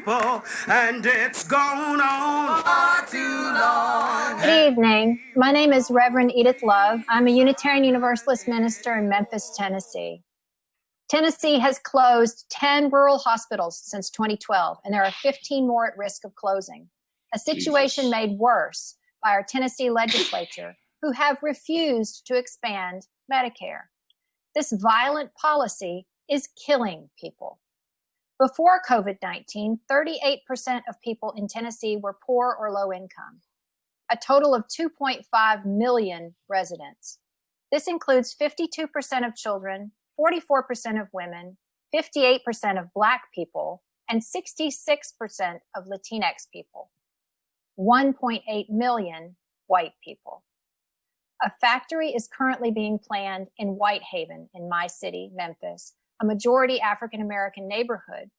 people, and it's gone on far too long. Good evening. My name is Rev Edith Love. I'm a Unitarian Universalist minister in Memphis, Tennessee. Tennessee has closed 10 rural hospitals since 2012, and there are 15 more at risk of closing. A situation made worse by our Tennessee legislature, who have refused to expand Medicare. This violent policy is killing people. Before COVID-19, 38% of people in Tennessee were poor or low income, a total of 2.5 million residents. This includes 52% of children, 44% of women, 58% of Black people, and 66% of Latinx people, 1.8 million white people. A factory is currently being planned in Whitehaven, in my city, Memphis, a majority African-American neighborhood,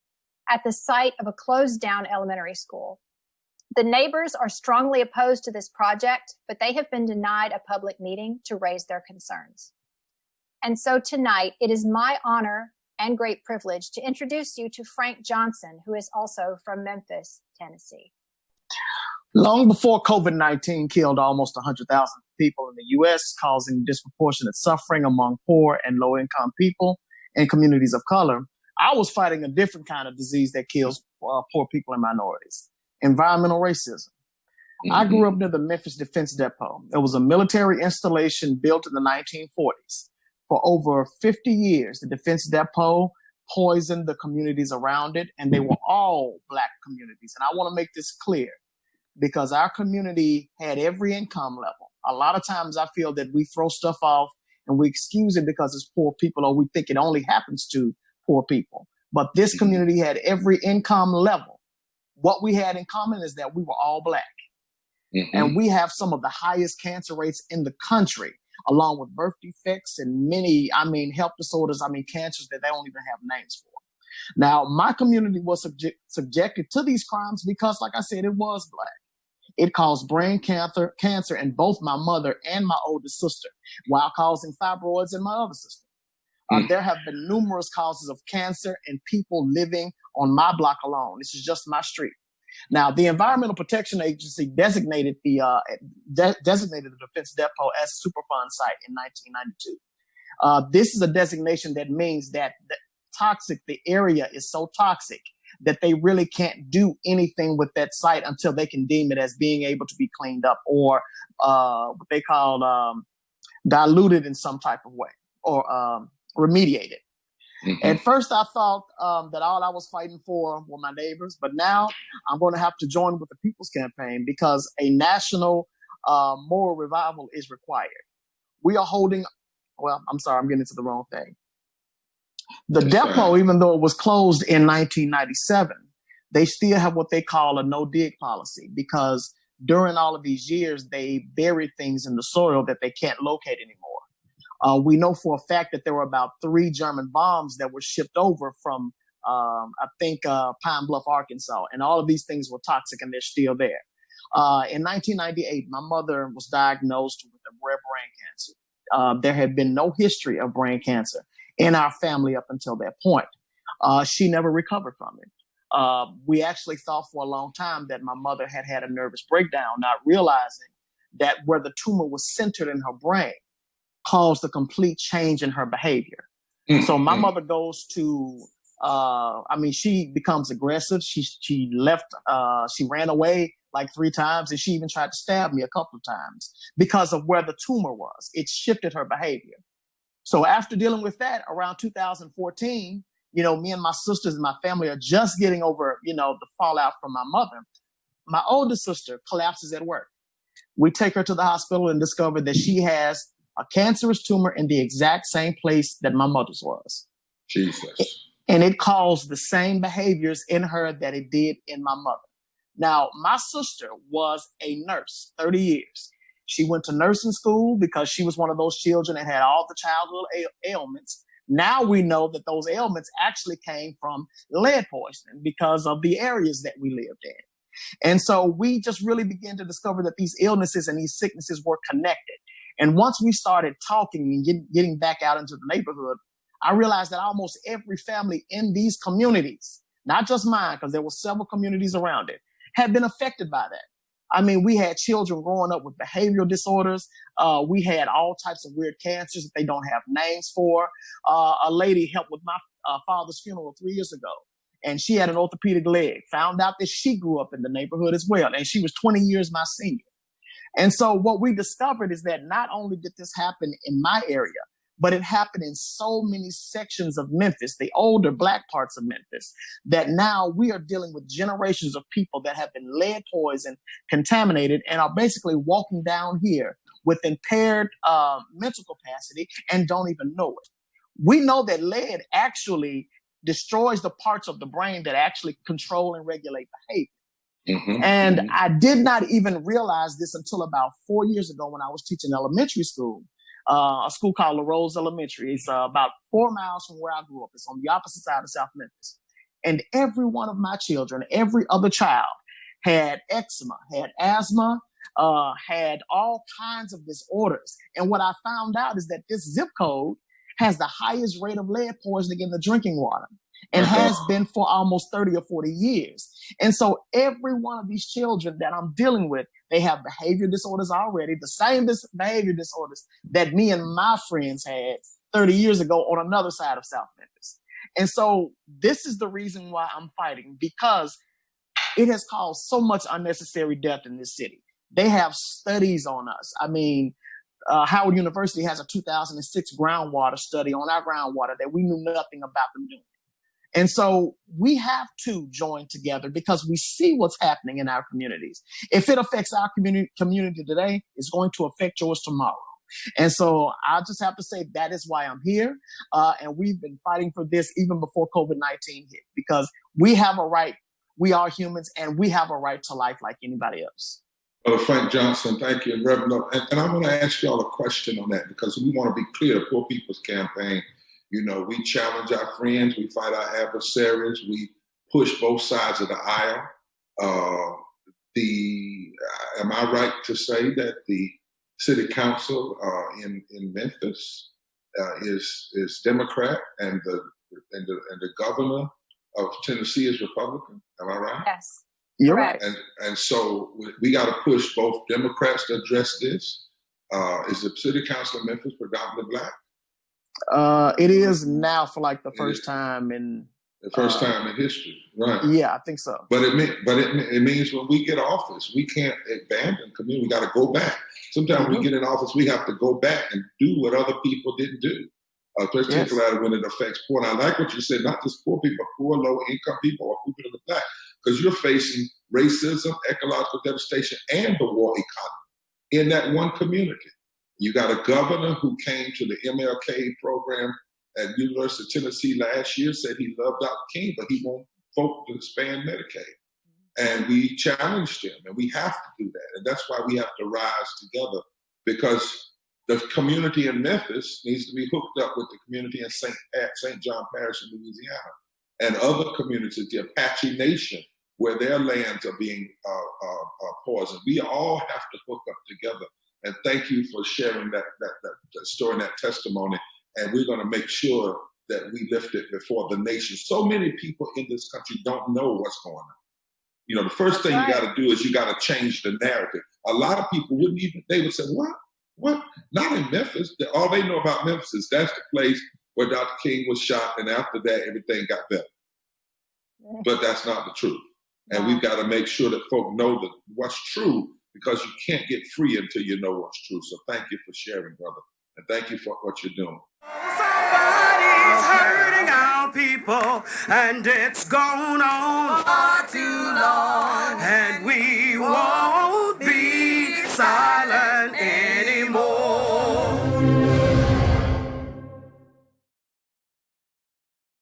at the site of a closed-down elementary school. The neighbors are strongly opposed to this project, but they have been denied a public meeting to raise their concerns. And so tonight, it is my honor and great privilege to introduce you to Frank Johnson, who is also from Memphis, Tennessee. Long before COVID-19 killed almost 100,000 people in the U.S., causing disproportionate suffering among poor and low-income people and communities of color, I was fighting a different kind of disease that kills poor people and minorities: environmental racism. I grew up near the Memphis Defense Depot. It was a military installation built in the 1940s. For over 50 years, the Defense Depot poisoned the communities around it, and they were all Black communities. And I want to make this clear, because our community had every income level. A lot of times I feel that we throw stuff off and we excuse it because it's poor people, or we think it only happens to poor people. But this community had every income level. What we had in common is that we were all Black. And we have some of the highest cancer rates in the country, along with birth defects and many, health disorders, cancers that they don't even have names for. Now, my community was subjected to these crimes because, like I said, it was Black. It caused brain cancer in both my mother and my oldest sister, while causing fibroids in my other sister. There have been numerous causes of cancer in people living on my block alone. This is just my street. Now, the Environmental Protection Agency designated the Defense Depot as a Superfund site in 1992. This is a designation that means that the area is so toxic that they really can't do anything with that site until they can deem it as being able to be cleaned up, or what they call diluted in some type of way, or remediated. At first, I thought that all I was fighting for were my neighbors, but now I'm going to have to join with the People's Campaign because a national moral revival is required. We are holding, I'm getting into the wrong thing. The depot, even though it was closed in 1997, they still have what they call a no-dig policy, because during all of these years, they buried things in the soil that they can't locate anymore. We know for a fact that there were about 3 German bombs that were shipped over from, Pine Bluff, Arkansas. And all of these things were toxic, and they're still there. In 1998, my mother was diagnosed with a rare brain cancer. There had been no history of brain cancer in our family up until that point. She never recovered from it. We actually thought for a long time that my mother had had a nervous breakdown, not realizing that where the tumor was centered in her brain caused a complete change in her behavior. So my mother goes to, she becomes aggressive. She left, she ran away like 3 times, and she even tried to stab me a couple of times because of where the tumor was. It shifted her behavior. So after dealing with that, around 2014, me and my sisters and my family are just getting over, the fallout from my mother. My oldest sister collapses at work. We take her to the hospital and discover that she has a cancerous tumor in the exact same place that my mother's was. Jesus. And it caused the same behaviors in her that it did in my mother. Now, my sister was a nurse, 30 years. She went to nursing school because she was one of those children that had all the childhood ailments. Now we know that those ailments actually came from lead poisoning because of the areas that we lived in. And so we just really began to discover that these illnesses and these sicknesses were connected. And once we started talking and getting back out into the neighborhood, I realized that almost every family in these communities not just mine, because there were several communities around it, had been affected by that. I mean, we had children growing up with behavioral disorders. We had all types of weird cancers that they don't have names for. A lady helped with my father's funeral 3 years ago, and she had an orthopedic leg. Found out that she grew up in the neighborhood as well, and she was 20 years my senior. And so what we discovered is that not only did this happen in my area, but it happened in so many sections of Memphis, the older Black parts of Memphis, that now we are dealing with generations of people that have been lead poisoned, contaminated, and are basically walking down here with impaired mental capacity and don't even know it. We know that lead actually destroys the parts of the brain that actually control and regulate behavior. And I did not even realize this until about 4 years ago when I was teaching elementary school, a school called La Rose Elementary. It's about 4 miles from where I grew up. It's on the opposite side of South Memphis. And every one of my children, every other child had eczema, had asthma, had all kinds of disorders. And what I found out is that this zip code has the highest rate of lead poisoning in the drinking water, and has been for almost 30 or 40 years. And so every one of these children that I'm dealing with, they have behavior disorders already, the same behavior disorders that me and my friends had 30 years ago on another side of South Memphis. And so this is the reason why I'm fighting, because it has caused so much unnecessary death in this city. They have studies on us. I mean, Howard University has a 2006 groundwater study on our groundwater that we knew nothing about them doing. And so we have to join together because we see what's happening in our communities. If it affects our community today, it's going to affect yours tomorrow. And so I just have to say that is why I'm here. And we've been fighting for this even before COVID-19 hit, because we have a right. We are humans, and we have a right to life like anybody else. Well, Frank Johnson, thank you. And Rev Love, and I want to ask y'all a question on that, because we want to be clear. The Poor People's Campaign, you know, we challenge our friends, we fight our adversaries, we push both sides of the aisle. Am I right to say that the city council in Memphis is Democrat, and the governor of Tennessee is Republican? Am I right? Yes. You're right. And so we got to push both Democrats to address this. Is the city council of Memphis predominantly Black? It is now for like the first time in time in history, right? Yeah, I think so. But it means when we get office, we can't abandon community. We got to go back. Sometimes we get in office, we have to go back and do what other people didn't do. Particularly when it affects poor. And I like what you said, not just poor people, but poor, low-income people or people in the Black, because you're facing racism, ecological devastation, and the war economy in that one community. You got a governor who came to the MLK program at University of Tennessee last year, said he loved Dr. King, but he won't vote to expand Medicaid. And we challenged him, and we have to do that. And that's why we have to rise together, because the community in Memphis needs to be hooked up with the community in St. John Parish in Louisiana, and other communities, the Apache Nation, where their lands are being poisoned. We all have to hook up together. And thank you for sharing that story and that testimony. And we're going to make sure that we lift it before the nation. So many people in this country don't know what's going on. You know, the first thing you got to do is you got to change the narrative. A lot of people they would say, what? Not in Memphis. All they know about Memphis is that's the place where Dr. King was shot, and after that, everything got better. But that's not the truth. And we've got to make sure that folk know that what's true, because you can't get free until you know what's true. So thank you for sharing, brother. And thank you for what you're doing. Somebody's hurting our people, and it's gone on far too long, and we won't be silent.